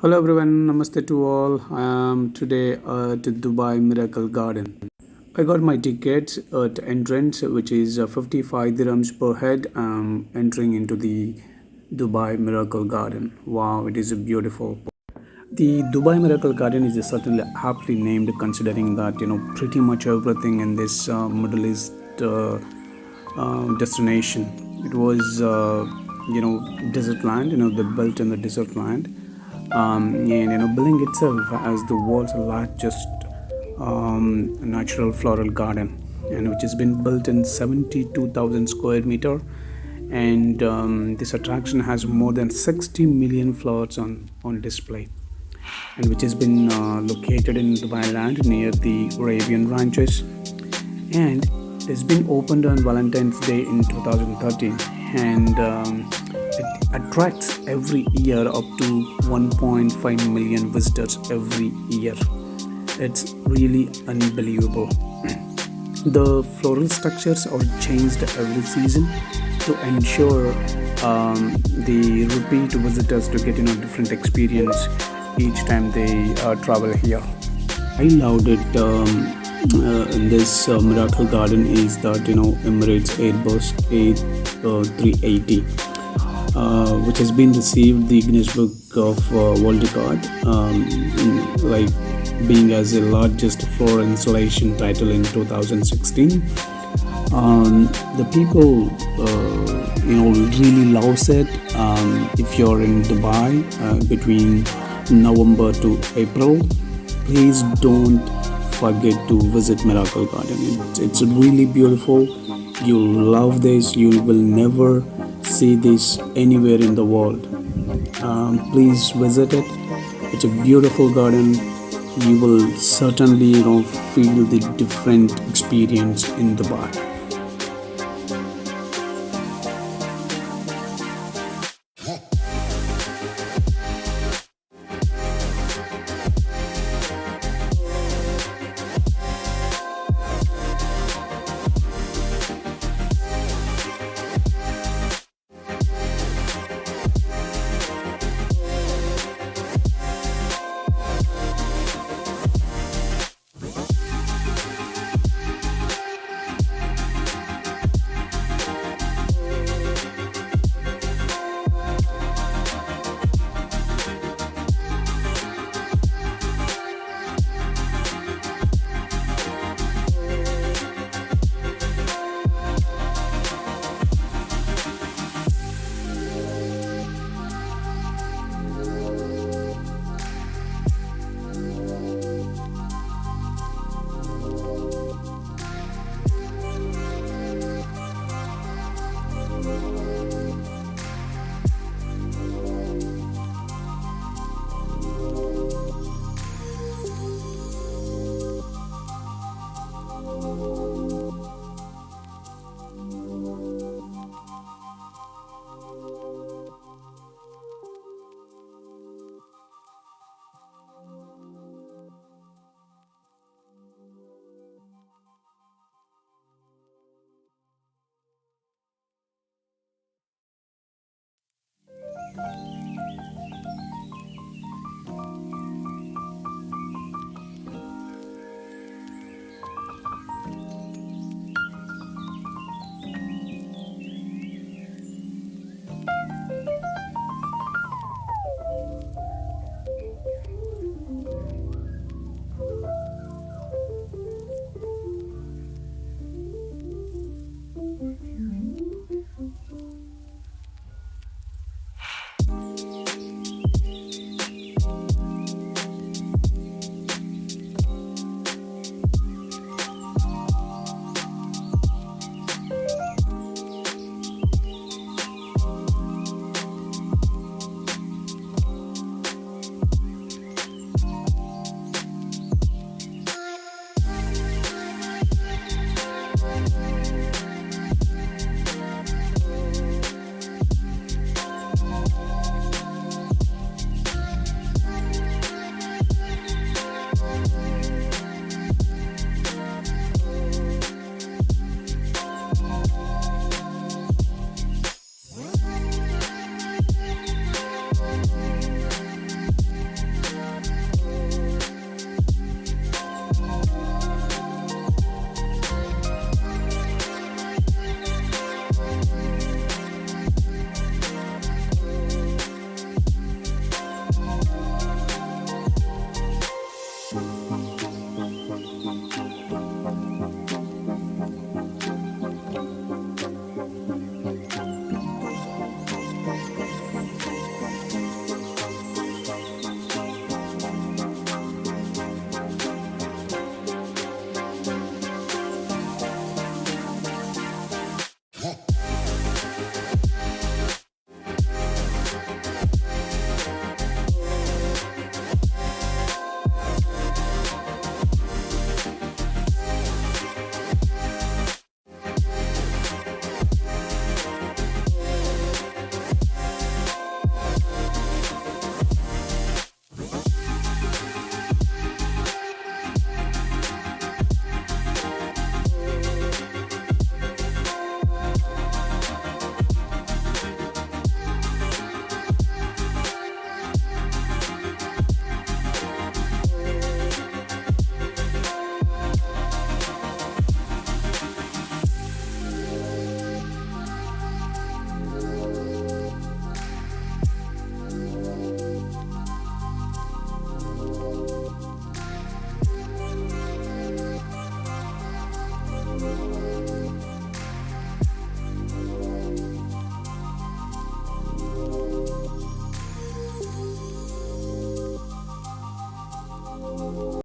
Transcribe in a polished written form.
Hello everyone, namaste to all. I am today at Dubai Miracle Garden. I got my tickets at entrance, which is 55 dirhams per head. Entering into the Dubai Miracle Garden. Wow, it is beautiful. The Dubai Miracle Garden is certainly aptly named, considering that pretty much everything in this Middle East destination. It was desert land. They built in the desert land, and building itself as the world's largest natural floral garden, and which has been built in 72,000 square meter. And this attraction has more than 60 million flowers on display, and which has been located in Dubailand near the Arabian ranches. And it's been opened on Valentine's Day in 2013, and it attracts every year up to 1.5 million visitors every year. It's really unbelievable. The floral structures are changed every season to ensure the repeat visitors to get different experience each time they travel here. I loved it in this miracle garden is that Emirates Airbus A380, which has been received the Guinness Book of World Record, like being as the largest floor installation title in 2016. The people, really loves it. If you're in Dubai between November to April, please don't forget to visit Miracle Garden. It's really beautiful. You'll love this. You will never see this anywhere in the world. Please visit it. It's a beautiful garden. You will certainly feel the different experience in Dubai.